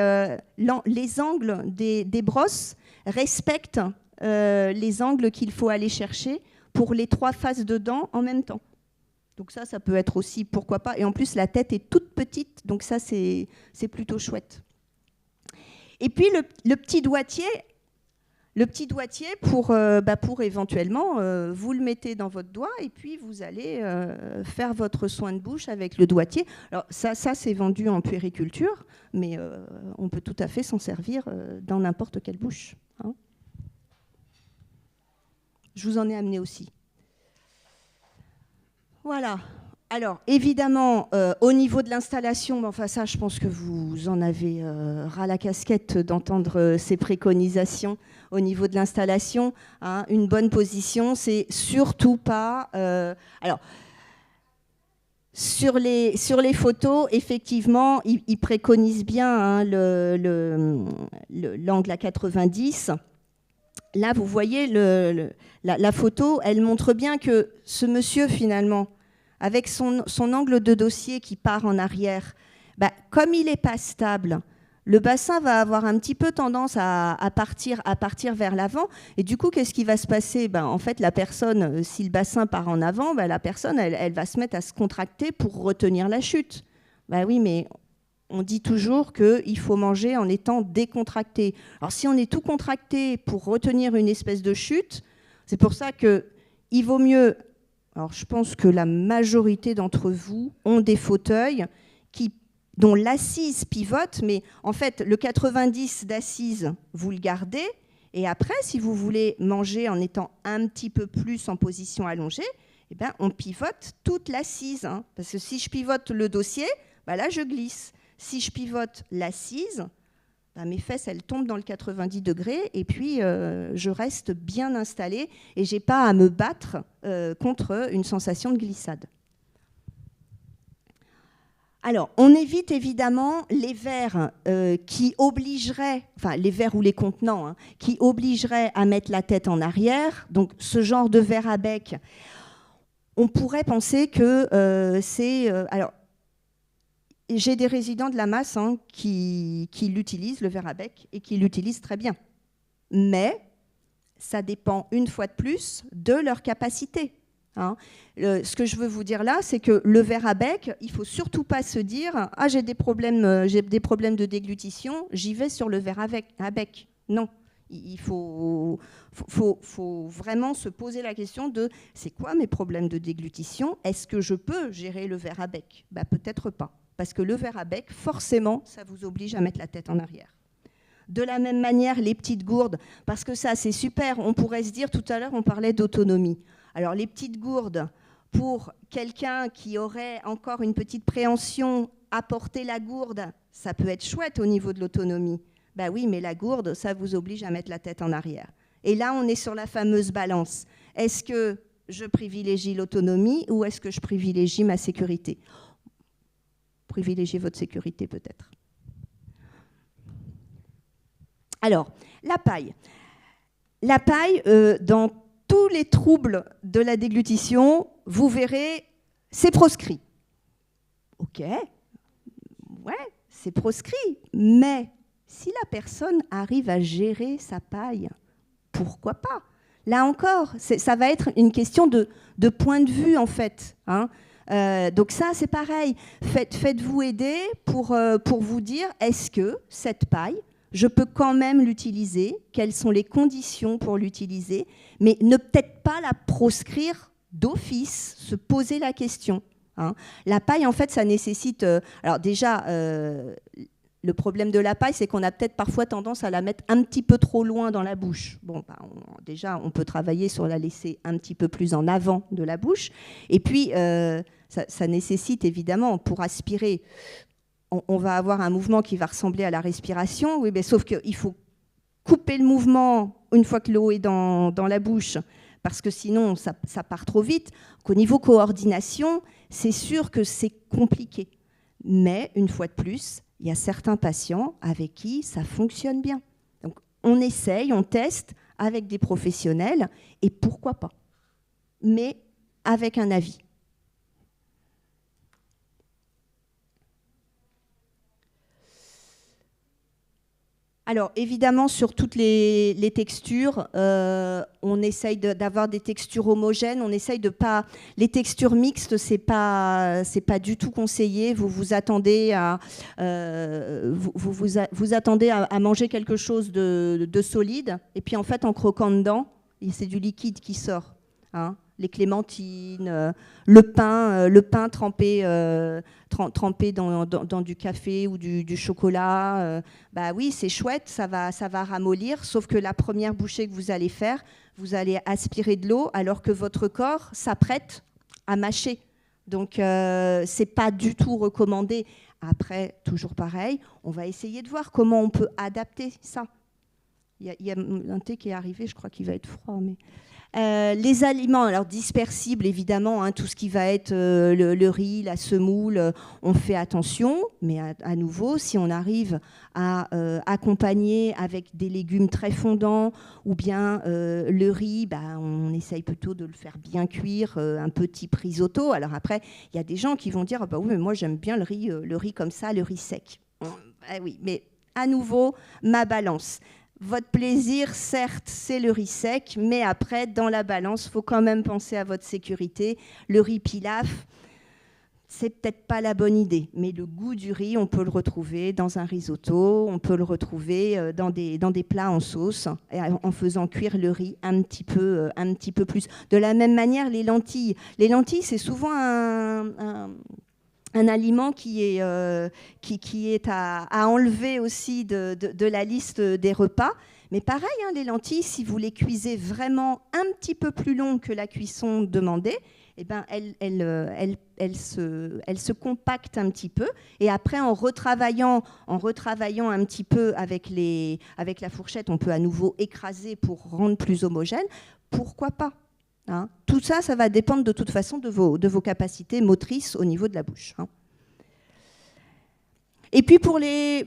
les angles des brosses respectent les angles qu'il faut aller chercher pour les 3 faces de dents en même temps. Donc ça peut être aussi, pourquoi pas. Et en plus, la tête est toute petite, donc ça, c'est plutôt chouette. Et puis, le petit doigtier pour éventuellement, vous le mettez dans votre doigt et puis vous allez faire votre soin de bouche avec le doigtier. Alors ça c'est vendu en puériculture, mais on peut tout à fait s'en servir dans n'importe quelle bouche. Hein. Je vous en ai amené aussi. Voilà. Alors, évidemment, au niveau de l'installation, enfin ça, je pense que vous en avez ras la casquette d'entendre ces préconisations au niveau de l'installation. Hein, une bonne position, c'est surtout pas... alors, sur les photos, effectivement, ils préconisent bien hein, l'angle à 90. Là, vous voyez, la photo, elle montre bien que ce monsieur, finalement, avec son angle de dossier qui part en arrière, comme il n'est pas stable, le bassin va avoir un petit peu tendance à partir vers l'avant. Et du coup, qu'est-ce qui va se passer ? En fait, la personne, si le bassin part en avant, la personne, elle va se mettre à se contracter pour retenir la chute. Oui, mais on dit toujours qu'il faut manger en étant décontracté. Alors si on est tout contracté pour retenir une espèce de chute, c'est pour ça qu'il vaut mieux... Alors je pense que la majorité d'entre vous ont des fauteuils dont l'assise pivote, mais en fait le 90 d'assise, vous le gardez, et après si vous voulez manger en étant un petit peu plus en position allongée, eh bien, on pivote toute l'assise. Hein, parce que si je pivote le dossier, bah là, je glisse. Si je pivote l'assise, bah mes fesses, elles tombent dans le 90 degrés et puis je reste bien installée et je n'ai pas à me battre contre une sensation de glissade. Alors, on évite évidemment les verres qui obligeraient, enfin les verres ou les contenants, hein, qui obligeraient à mettre la tête en arrière. Donc, ce genre de verre à bec, on pourrait penser que c'est... alors, j'ai des résidents de la masse hein, qui l'utilisent, le verre à bec, et qui l'utilisent très bien. Mais ça dépend une fois de plus de leur capacité. Hein. Ce que je veux vous dire là, c'est que le verre à bec, il ne faut surtout pas se dire « Ah, j'ai des problèmes de déglutition, j'y vais sur le verre à bec ». Non. Il faut vraiment se poser la question de « C'est quoi mes problèmes de déglutition? Est-ce que je peux gérer le verre à bec ?» Ben, peut-être pas. Parce que le verre à bec, forcément, ça vous oblige à mettre la tête en arrière. De la même manière, les petites gourdes, parce que ça, c'est super. On pourrait se dire, tout à l'heure, on parlait d'autonomie. Alors, les petites gourdes, pour quelqu'un qui aurait encore une petite préhension à porter la gourde, ça peut être chouette au niveau de l'autonomie. Ben oui, mais la gourde, ça vous oblige à mettre la tête en arrière. Et là, on est sur la fameuse balance. Est-ce que je privilégie l'autonomie ou est-ce que je privilégie ma sécurité? Privilégiez votre sécurité peut-être. Alors, la paille. La paille, dans tous les troubles de la déglutition, vous verrez, c'est proscrit. Ok, ouais, c'est proscrit, mais si la personne arrive à gérer sa paille, pourquoi pas? Là encore, ça va être une question de point de vue en fait. Hein. Donc ça, c'est pareil. Faites-vous aider pour vous dire, est-ce que cette paille, je peux quand même l'utiliser? Quelles sont les conditions pour l'utiliser? Mais ne peut-être pas la proscrire d'office, se poser la question. Hein. La paille, en fait, ça nécessite... alors déjà, le problème de la paille, c'est qu'on a peut-être parfois tendance à la mettre un petit peu trop loin dans la bouche. Bon, bah, déjà, on peut travailler sur la laisser un petit peu plus en avant de la bouche. Et puis, ça nécessite évidemment, pour aspirer, on va avoir un mouvement qui va ressembler à la respiration, oui, mais sauf qu'il faut couper le mouvement une fois que l'eau est dans la bouche, parce que sinon, ça part trop vite. Qu'au niveau coordination, c'est sûr que c'est compliqué. Mais, une fois de plus, il y a certains patients avec qui ça fonctionne bien. Donc, on essaye, on teste avec des professionnels, et pourquoi pas. Mais avec un avis. Alors, évidemment, sur toutes les textures, on essaye d'avoir des textures homogènes. On essaye de pas... Les textures mixtes, c'est pas du tout conseillé. Vous attendez à manger quelque chose de solide. Et puis, en fait, en croquant dedans, c'est du liquide qui sort. Hein. Les clémentines, le pain trempé dans du café ou du chocolat. Bah oui, c'est chouette, ça va ramollir, sauf que la première bouchée que vous allez faire, vous allez aspirer de l'eau alors que votre corps s'apprête à mâcher. Donc, c'est pas du tout recommandé. Après, toujours pareil, on va essayer de voir comment on peut adapter ça. Il y a un thé qui est arrivé, je crois qu'il va être froid, mais... les aliments, alors dispersibles évidemment, hein, tout ce qui va être le riz, la semoule, on fait attention, mais à nouveau, si on arrive à accompagner avec des légumes très fondants ou bien le riz, bah, on essaye plutôt de le faire bien cuire, un petit risotto. Alors après, il y a des gens qui vont dire, ah bah oui, mais moi j'aime bien le riz comme ça, le riz sec. Ah oui, mais à nouveau, ma balance. Votre plaisir, certes, c'est le riz sec, mais après, dans la balance, il faut quand même penser à votre sécurité. Le riz pilaf, c'est peut-être pas la bonne idée, mais le goût du riz, on peut le retrouver dans un risotto, on peut le retrouver dans des plats en sauce, en faisant cuire le riz un petit peu plus. De la même manière, les lentilles. Les lentilles, c'est souvent un aliment qui est à enlever aussi de la liste des repas. Mais pareil, hein, les lentilles, si vous les cuisez vraiment un petit peu plus long que la cuisson demandée, eh ben, elles se compactent un petit peu. Et après, en retravaillant un petit peu avec la fourchette, on peut à nouveau écraser pour rendre plus homogène. Pourquoi pas, hein? Tout ça, ça va dépendre de toute façon de vos capacités motrices au niveau de la bouche, hein. Et puis pour les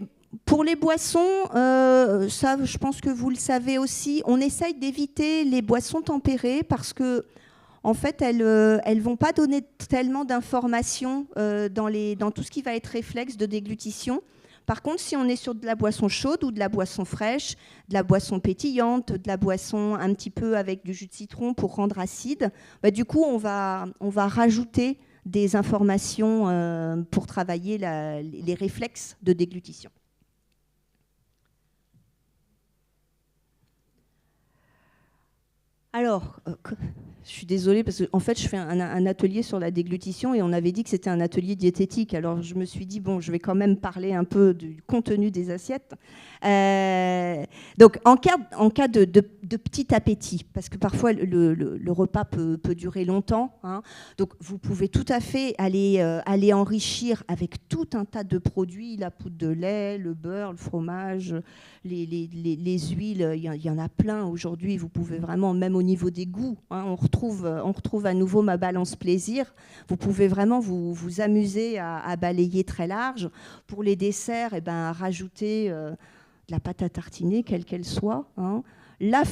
boissons, ça, je pense que vous le savez aussi, on essaye d'éviter les boissons tempérées parce que en fait, elles ne vont pas donner tellement d'informations dans tout ce qui va être réflexe de déglutition. Par contre, si on est sur de la boisson chaude ou de la boisson fraîche, de la boisson pétillante, de la boisson un petit peu avec du jus de citron pour rendre acide, bah, du coup, on va rajouter des informations pour travailler les réflexes de déglutition. Alors, je suis désolée parce qu'en fait, je fais un atelier sur la déglutition et on avait dit que c'était un atelier diététique. Alors, je me suis dit, bon, je vais quand même parler un peu du contenu des assiettes. Donc, en cas de petit appétit, parce que parfois, le repas peut durer longtemps, hein, donc, vous pouvez tout à fait aller enrichir avec tout un tas de produits, la poudre de lait, le beurre, le fromage, les huiles, il y en a plein aujourd'hui. Vous pouvez vraiment, même au niveau des goûts, hein, on retrouve à nouveau ma balance plaisir. Vous pouvez vraiment vous amuser à balayer très large. Pour les desserts, rajouter de la pâte à tartiner, quelle qu'elle soit, hein. Le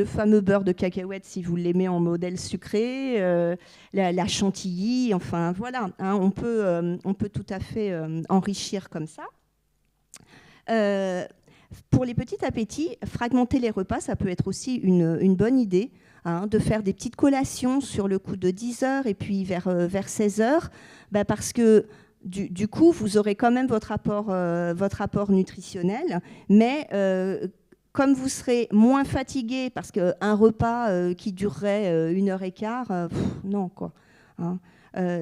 fameux beurre de cacahuète, si vous l'aimez en modèle sucré, la chantilly, enfin voilà, hein, on peut tout à fait enrichir comme ça. Pour les petits appétits, fragmenter les repas, ça peut être aussi une bonne idée, hein, de faire des petites collations sur le coup de 10h et puis vers 16h, parce que du coup, vous aurez quand même votre apport nutritionnel, mais comme vous serez moins fatigué, parce qu'un repas qui durerait 1h15, non, quoi, hein.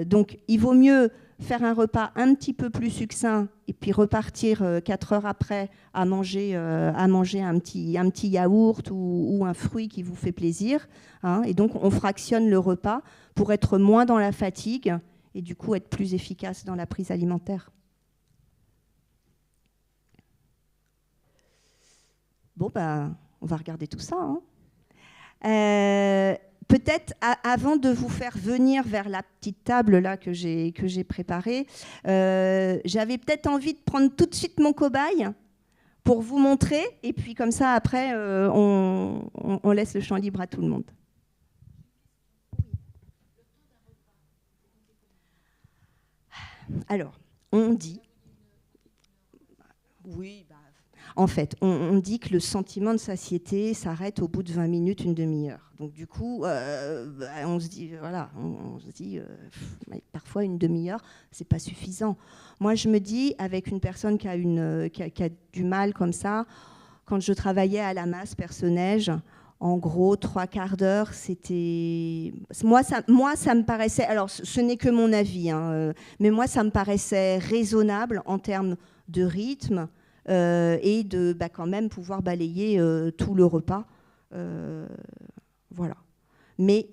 Donc, il vaut mieux faire un repas un petit peu plus succinct et puis repartir 4 heures après à manger un petit yaourt ou un fruit qui vous fait plaisir, hein. Et donc, on fractionne le repas pour être moins dans la fatigue et du coup être plus efficace dans la prise alimentaire. Bon, on va regarder tout ça, hein. Peut-être avant de vous faire venir vers la petite table là que j'ai préparée, j'avais peut-être envie de prendre tout de suite mon cobaye pour vous montrer, et puis comme ça après on laisse le champ libre à tout le monde. Alors, on dit, oui, en fait, on dit que le sentiment de satiété s'arrête au bout de 20 minutes, une demi-heure. Donc du coup, on se dit, voilà, parfois une demi-heure, c'est pas suffisant. Moi, je me dis, avec une personne qui a du mal comme ça, quand je travaillais à la masse Perce-Neige, en gros, 3/4 d'heure, c'était... Moi, ça me paraissait... Alors, ce n'est que mon avis, hein, mais moi, ça me paraissait raisonnable en termes de rythme, et de quand même pouvoir balayer tout le repas. Voilà. Mais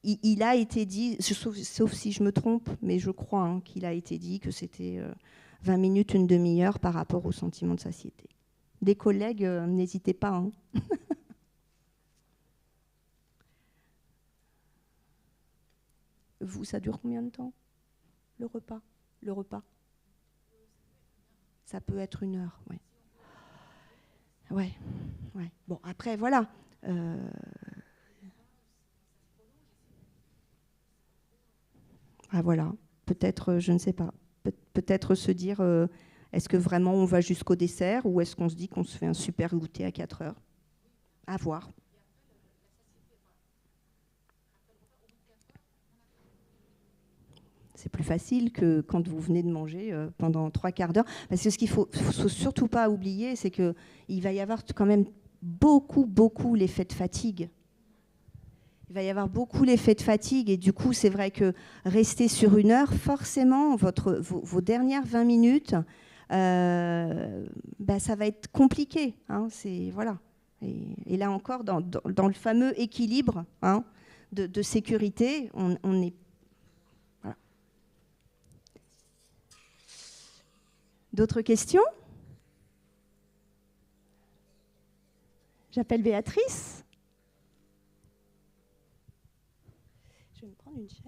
il a été dit, sauf si je me trompe, mais je crois, hein, qu'il a été dit que c'était 20 minutes, une demi-heure par rapport au sentiment de satiété. Des collègues, n'hésitez pas, hein. Vous, ça dure combien de temps, le repas? Ça peut être 1 heure, oui. Ouais. Bon, après, voilà. Voilà. Peut-être, je ne sais pas. Peut-être se dire, est-ce que vraiment on va jusqu'au dessert ou est-ce qu'on se dit qu'on se fait un super goûter à 4 heures? À voir. c'est plus facile que quand vous venez de manger pendant 3/4 d'heure. Parce que ce qu'il faut surtout pas oublier, c'est qu'il va y avoir quand même beaucoup l'effet de fatigue. Il va y avoir beaucoup l'effet de fatigue et du coup, c'est vrai que rester sur 1 heure, forcément, vos dernières 20 minutes, ça va être compliqué. Hein, voilà. Et là encore, dans le fameux équilibre de sécurité, on est... Voilà. D'autres questions? J'appelle Béatrice. Je vais me prendre une chaise.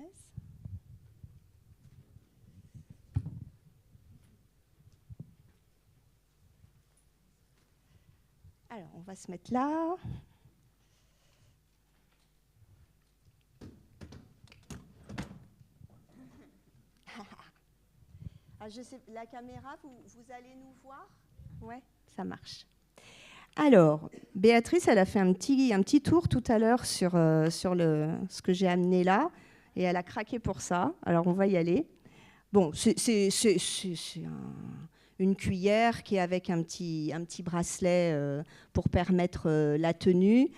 Alors, on va se mettre là. Je sais, la caméra, vous allez nous voir? Ouais, ça marche. Alors, Béatrice, elle a fait un petit tour tout à l'heure sur ce que j'ai amené là, et elle a craqué pour ça. Alors, on va y aller. Bon, c'est une cuillère qui est avec un petit bracelet pour permettre la tenue.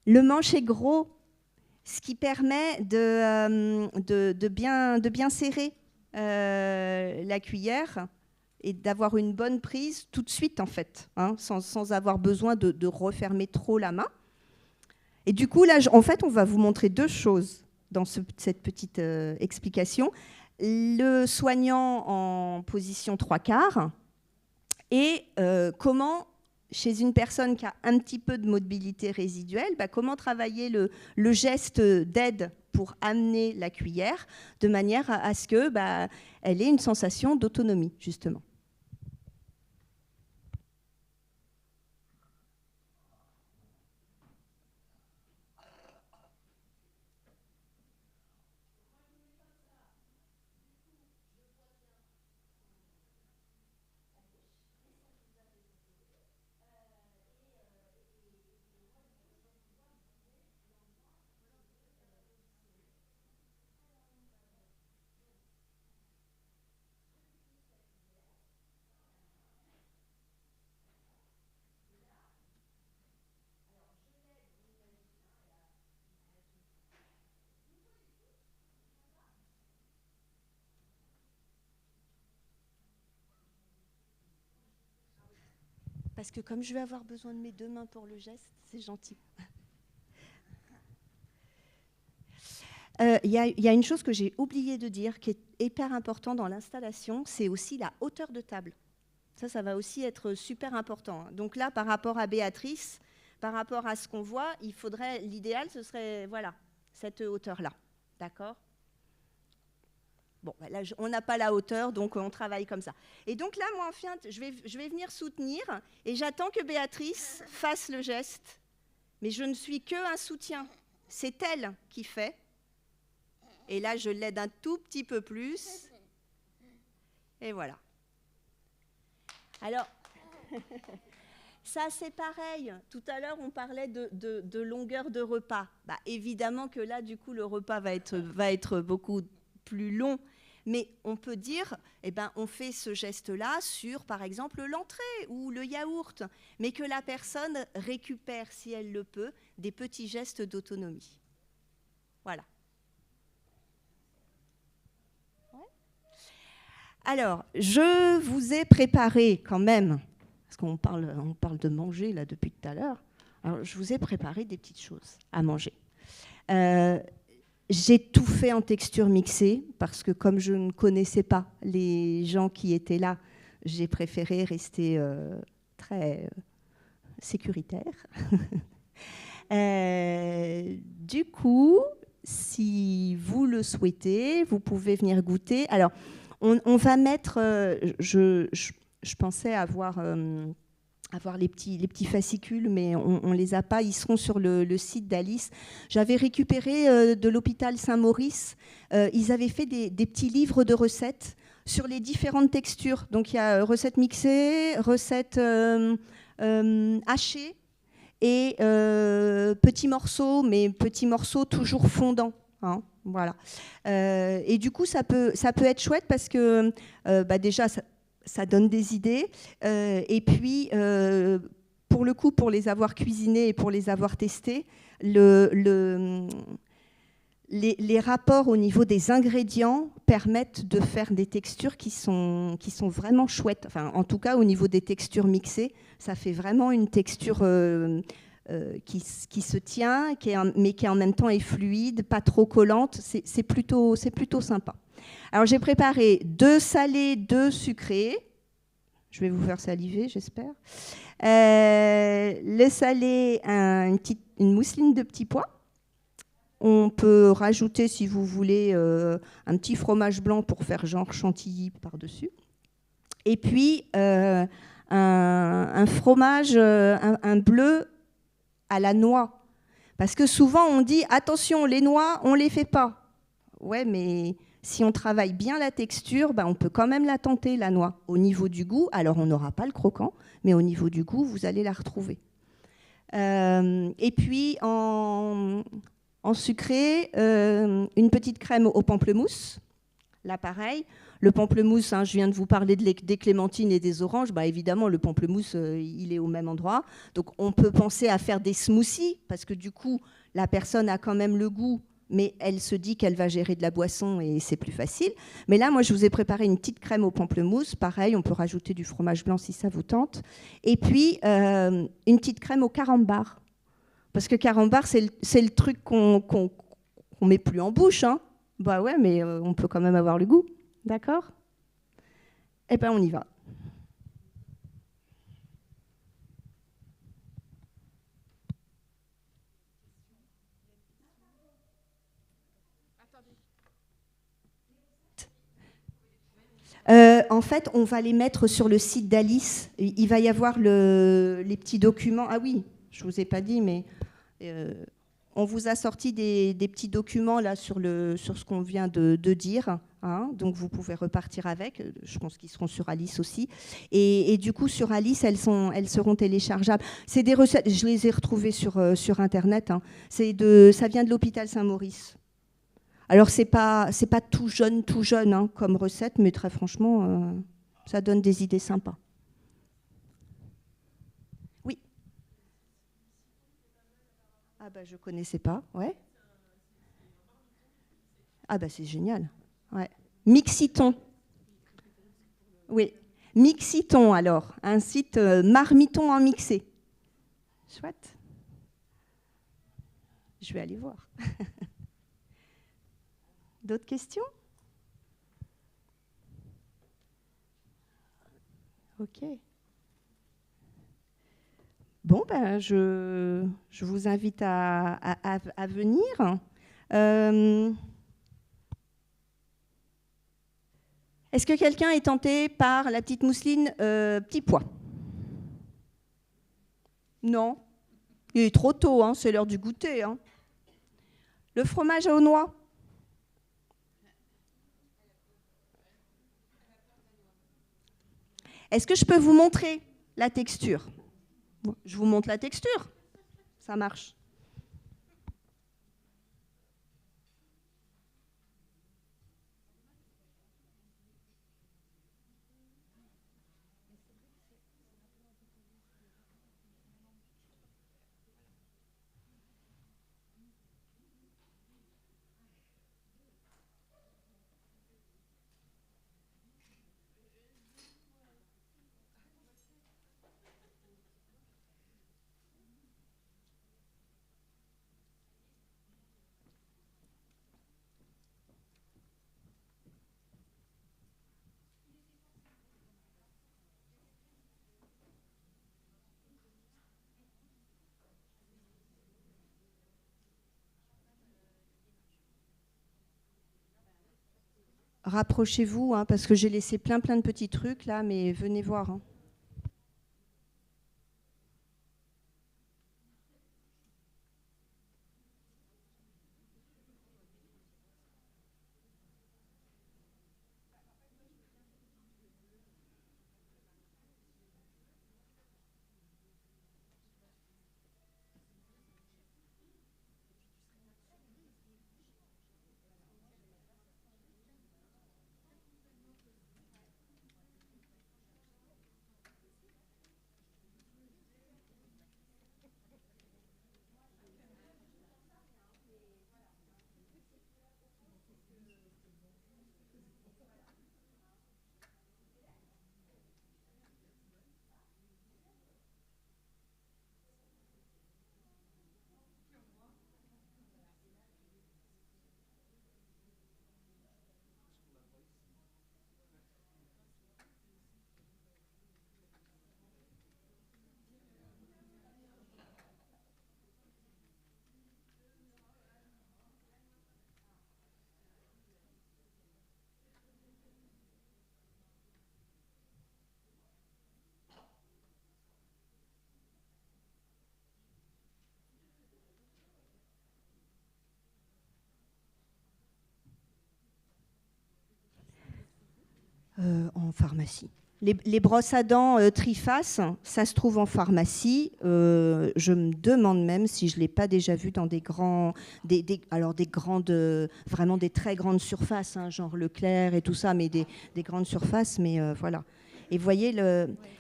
Le manche est gros, ce qui permet de bien serrer la cuillère et d'avoir une bonne prise tout de suite, en fait, hein, sans avoir besoin de refermer trop la main. Et du coup, là, en fait, on va vous montrer 2 choses dans cette petite explication. Le soignant en position 3/4 et comment, chez une personne qui a un petit peu de mobilité résiduelle, comment travailler le geste d'aide pour amener la cuillère de manière à ce que elle ait une sensation d'autonomie, justement. Parce que comme je vais avoir besoin de mes 2 mains pour le geste, c'est gentil. Il y a une chose que j'ai oublié de dire, qui est hyper important dans l'installation, c'est aussi la hauteur de table. Ça va aussi être super important. Donc là, par rapport à Béatrice, par rapport à ce qu'on voit, l'idéal, ce serait voilà, cette hauteur-là. D'accord ? Bon, là, on n'a pas la hauteur, donc on travaille comme ça. Et donc là, moi, enfin, je vais venir soutenir et j'attends que Béatrice fasse le geste. Mais je ne suis qu'un soutien. C'est elle qui fait. Et là, je l'aide un tout petit peu plus. Et voilà. Alors, ça, c'est pareil. Tout à l'heure, on parlait de longueur de repas. Évidemment que là, du coup, le repas va être beaucoup plus long. Mais on peut dire, on fait ce geste-là sur, par exemple, l'entrée ou le yaourt, mais que la personne récupère, si elle le peut, des petits gestes d'autonomie. Voilà. Ouais. Alors, je vous ai préparé quand même, parce qu'on parle de manger là depuis tout à l'heure, alors je vous ai préparé des petites choses à manger. J'ai tout fait en texture mixée parce que comme je ne connaissais pas les gens qui étaient là, j'ai préféré rester très sécuritaire. Du coup, si vous le souhaitez, vous pouvez venir goûter. Alors, on va mettre, je pensais avoir les petits fascicules, mais on ne les a pas. Ils seront sur le site d'Alice. J'avais récupéré de l'hôpital Saint-Maurice. Ils avaient fait des petits livres de recettes sur les différentes textures. Donc, il y a recettes mixées, recettes hachées et petits morceaux, mais petits morceaux toujours fondants. Hein. Voilà. Et du coup, ça peut être chouette parce que déjà, ça donne des idées. Et puis, pour le coup, pour les avoir cuisinés et pour les avoir testés, les rapports au niveau des ingrédients permettent de faire des textures qui sont vraiment chouettes. Enfin, en tout cas, au niveau des textures mixées, ça fait vraiment une texture qui se tient, mais qui en même temps est fluide, pas trop collante. C'est plutôt sympa. Alors, j'ai préparé 2 salés, 2 sucrés. Je vais vous faire saliver, j'espère. Le salé, une mousseline de petits pois. On peut rajouter, si vous voulez, un petit fromage blanc pour faire genre chantilly par-dessus. Et puis, un fromage, un bleu à la noix. Parce que souvent, on dit, attention, les noix, on ne les fait pas. Ouais, mais si on travaille bien la texture, on peut quand même la tenter, la noix. Au niveau du goût, alors on n'aura pas le croquant, mais au niveau du goût, vous allez la retrouver. Et puis, en sucré, une petite crème au pamplemousse. Là, pareil. Le pamplemousse, je viens de vous parler des clémentines et des oranges. Évidemment, le pamplemousse, il est au même endroit. Donc, on peut penser à faire des smoothies, parce que du coup, la personne a quand même le goût, mais elle se dit qu'elle va gérer de la boisson et c'est plus facile. Mais là, moi, je vous ai préparé une petite crème au pamplemousse. Pareil, on peut rajouter du fromage blanc si ça vous tente. Et puis, une petite crème au carambar. Parce que carambar, c'est le truc qu'on met plus en bouche. Bah ouais, mais on peut quand même avoir le goût. D'accord? Eh bien, on y va. En fait, on va les mettre sur le site d'Alice. Il va y avoir les petits documents. Ah oui, je ne vous ai pas dit, mais on vous a sorti des petits documents là sur ce qu'on vient de dire. Donc vous pouvez repartir avec. Je pense qu'ils seront sur Alice aussi. Et du coup, sur Alice, elles seront téléchargeables. C'est des recettes, je les ai retrouvées sur Internet. Ça vient de l'hôpital Saint-Maurice. Alors, c'est pas tout jeune comme recette, mais très franchement, ça donne des idées sympas. Oui. Ah je connaissais pas, ouais. Ah c'est génial. Ouais. Mixiton. Oui. Mixiton, alors. Un site marmiton en mixé. Chouette. Je vais aller voir. D'autres questions? Ok. Bon, je vous invite à venir. Est-ce que quelqu'un est tenté par la petite mousseline petit pois? Non. Il est trop tôt, c'est l'heure du goûter. Le fromage aux noix? Est-ce que je peux vous montrer la texture? Je vous montre la texture. Ça marche. Rapprochez-vous, parce que j'ai laissé plein de petits trucs là, mais venez voir. En pharmacie. Les brosses à dents trifaces, ça se trouve en pharmacie. Je me demande même si je ne l'ai pas déjà vu dans vraiment des très grandes surfaces, hein, genre Leclerc et tout ça, mais des grandes surfaces, mais voilà. Et vous voyez,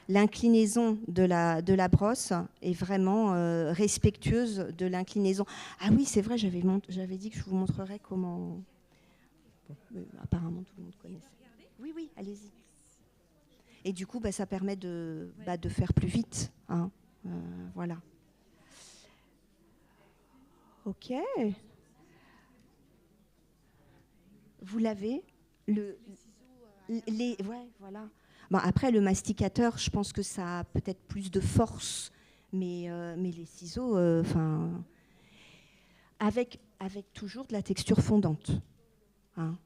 l'inclinaison de la brosse est vraiment respectueuse de l'inclinaison. Ah oui, c'est vrai, j'avais dit que je vous montrerais comment... Bon, apparemment, tout le monde connaissait. Oui, oui, allez-y. Et du coup, ça permet de faire plus vite. Hein. Voilà. OK. Vous l'avez ouais, voilà. Bon, après, le masticateur, je pense que ça a peut-être plus de force. Mais les ciseaux, avec toujours de la texture fondante. Hein.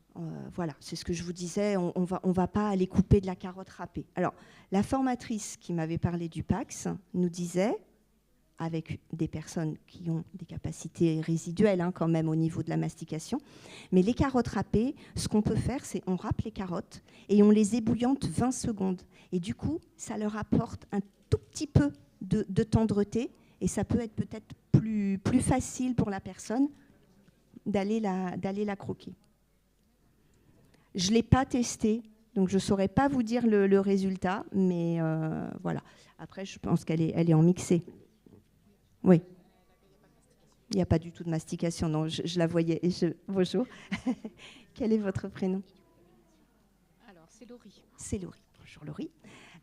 Voilà, c'est ce que je vous disais, on va pas aller couper de la carotte râpée. Alors, la formatrice qui m'avait parlé du PAX nous disait, avec des personnes qui ont des capacités résiduelles hein, quand même au niveau de la mastication, mais les carottes râpées, ce qu'on peut faire, c'est on râpe les carottes et on les ébouillante 20 secondes. Et du coup, ça leur apporte un tout petit peu de tendreté et ça peut être peut-être plus facile pour la personne d'aller la croquer. Je ne l'ai pas testé, donc je ne saurais pas vous dire le résultat, mais voilà. Après, je pense qu'elle est en mixé. Oui. Il n'y a pas du tout de mastication, non, je la voyais. Bonjour. Quel est votre prénom? Alors, c'est Laurie. C'est Laurie. Bonjour Laurie.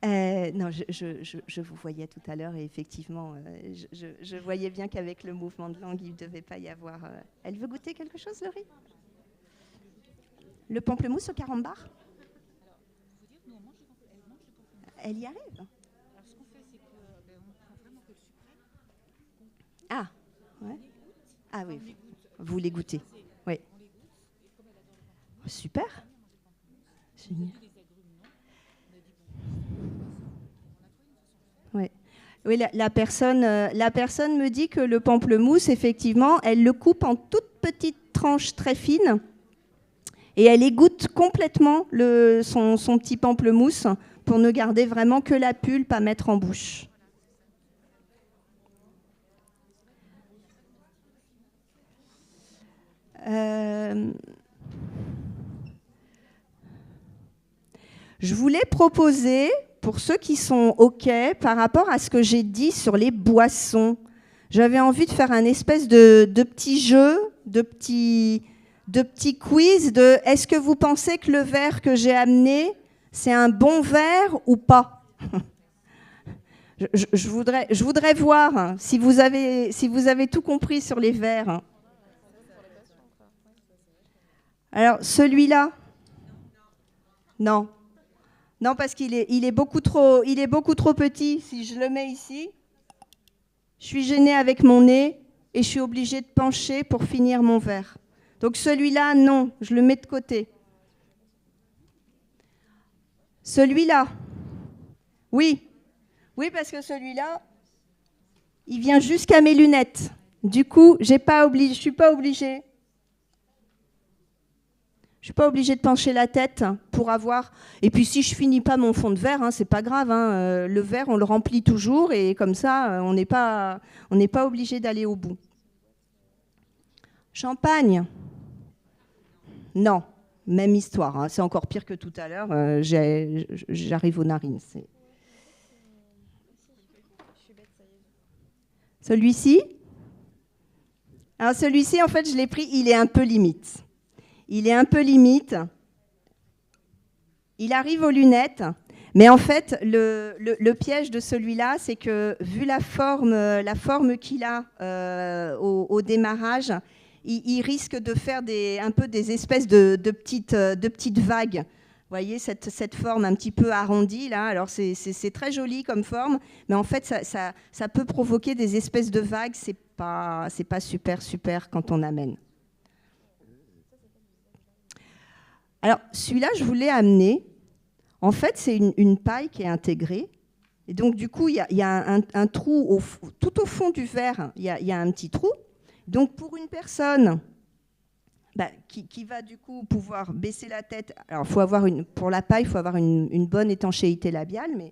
Non, je vous voyais tout à l'heure et effectivement, je voyais bien qu'avec le mouvement de langue, il ne devait pas y avoir... Elle veut goûter quelque chose, Laurie? Le pamplemousse au carambar? Elle y arrive. Alors, ce qu'on fait, c'est qu'on prend vraiment que le sucré. Ah, ouais. Ah oui, vous les goûtez. Oui. Super. Génial. Ouais. Oui, la personne me dit que le pamplemousse, effectivement, elle le coupe en toutes petites tranches très fines. Et elle égoutte complètement son petit pamplemousse pour ne garder vraiment que la pulpe à mettre en bouche. Je voulais proposer, pour ceux qui sont OK, par rapport à ce que j'ai dit sur les boissons, j'avais envie de faire un espèce de petit jeu, de petit quiz de est-ce que vous pensez que le verre que j'ai amené, c'est un bon verre ou pas? je voudrais voir hein, si vous avez tout compris sur les verres. Hein. Alors, celui-là? Non. Non, parce qu'il est beaucoup trop petit. Si je le mets ici, je suis gênée avec mon nez et je suis obligée de pencher pour finir mon verre. Donc celui-là, non, je le mets de côté. Celui-là, oui. Oui, parce que celui-là, il vient jusqu'à mes lunettes. Du coup, je ne suis pas obligée. Je ne suis pas obligée de pencher la tête pour avoir... Et puis si je ne finis pas mon fond de verre, hein, ce n'est pas grave. Hein, le verre, on le remplit toujours et comme ça, on n'est pas obligé d'aller au bout. Champagne? Non, même histoire. Hein, c'est encore pire que tout à l'heure. J'arrive aux narines. Celui-ci? Alors celui-ci, en fait, je l'ai pris, il est un peu limite. Il arrive aux lunettes, mais en fait, le piège de celui-là, c'est que vu la forme qu'il a au démarrage, il risque de faire un peu des espèces de petites vagues. Vous voyez, cette forme un petit peu arrondie, là, alors c'est très joli comme forme, mais en fait, ça peut provoquer des espèces de vagues, c'est pas super quand on amène. Alors, celui-là, je vous l'ai amené. En fait, c'est une paille qui est intégrée. Et donc, du coup, il y a un trou tout au fond du verre. Il y a un petit trou. Donc, pour une personne qui va du coup pouvoir baisser la tête. Alors, pour la paille, il faut avoir une bonne étanchéité labiale.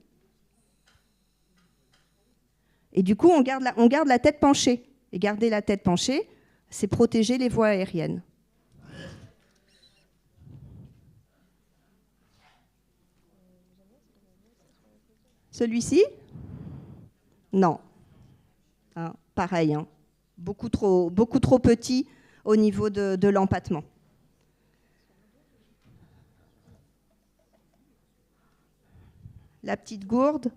Et du coup, on garde la tête penchée. Et garder la tête penchée, c'est protéger les voies aériennes. Celui-ci ? Non. Hein, pareil. Hein. Beaucoup trop petit au niveau de l'empattement. La petite gourde ?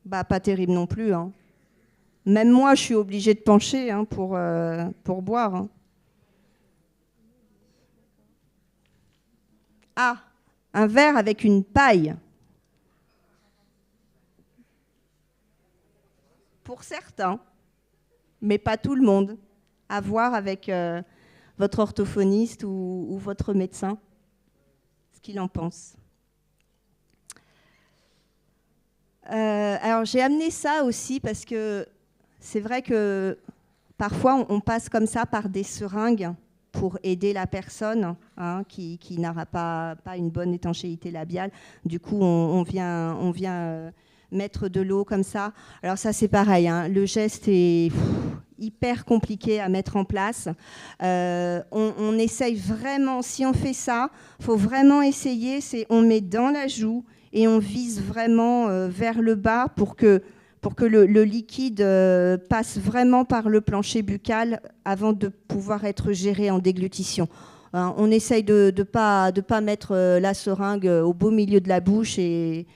Pas terrible non plus. Hein. Même moi, je suis obligée de pencher hein, pour boire. Hein. Ah, un verre avec une paille. Pour certains, mais pas tout le monde. À voir avec votre orthophoniste ou votre médecin, ce qu'il en pense. Alors j'ai amené ça aussi parce que c'est vrai que parfois on passe comme ça par des seringues pour aider la personne hein, qui n'aura pas une bonne étanchéité labiale. Du coup, on vient mettre de l'eau comme ça. Alors ça, c'est pareil. Hein, le geste est hyper compliqué à mettre en place. On essaye vraiment, si on fait ça, il faut vraiment essayer. On met dans la joue et on vise vraiment vers le bas pour que le liquide passe vraiment par le plancher buccal avant de pouvoir être géré en déglutition. On essaye de pas mettre la seringue au beau milieu de la bouche et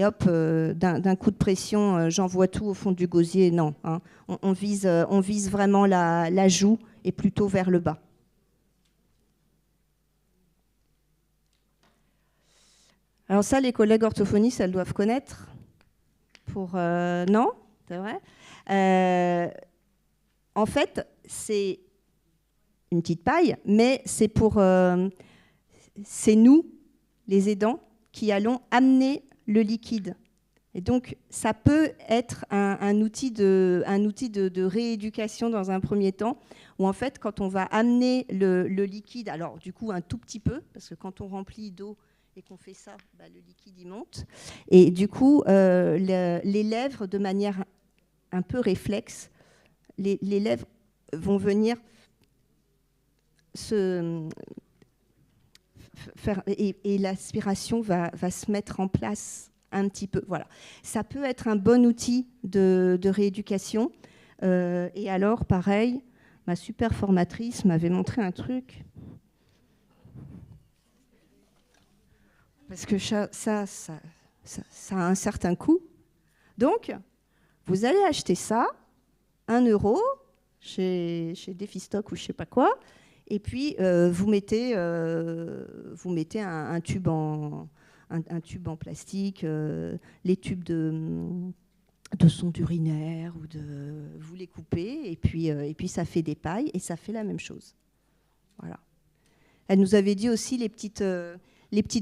hop, d'un coup de pression, j'envoie tout au fond du gosier. Non, hein. On vise vraiment la joue et plutôt vers le bas. Alors ça, les collègues orthophonistes, elles doivent connaître. Non, c'est vrai. En fait, c'est une petite paille, mais c'est nous, les aidants, qui allons amener le liquide. Et donc, ça peut être un outil de rééducation dans un premier temps, où en fait, quand on va amener le liquide, alors du coup un tout petit peu, parce que quand on remplit d'eau et qu'on fait ça, le liquide il monte. Et du coup, les lèvres, de manière un peu réflexe, les lèvres vont venir se faire, et l'aspiration va se mettre en place un petit peu. Voilà. Ça peut être un bon outil de rééducation. Et alors, pareil, ma super formatrice m'avait montré un truc. Parce que ça a un certain coût. Donc, vous allez acheter ça, 1 € chez Defistock ou je ne sais pas quoi, et puis vous mettez un tube en plastique, les tubes de sonde urinaire, vous les coupez, et puis ça fait des pailles, et ça fait la même chose. Voilà. Elle nous avait dit aussi les petites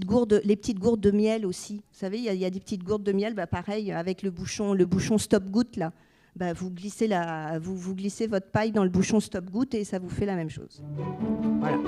gourdes de miel aussi. Vous savez, il y a des petites gourdes de miel, pareil, avec le bouchon stop-goutte, là. Vous glissez votre paille dans le bouchon stop-goutte et ça vous fait la même chose. Voilà.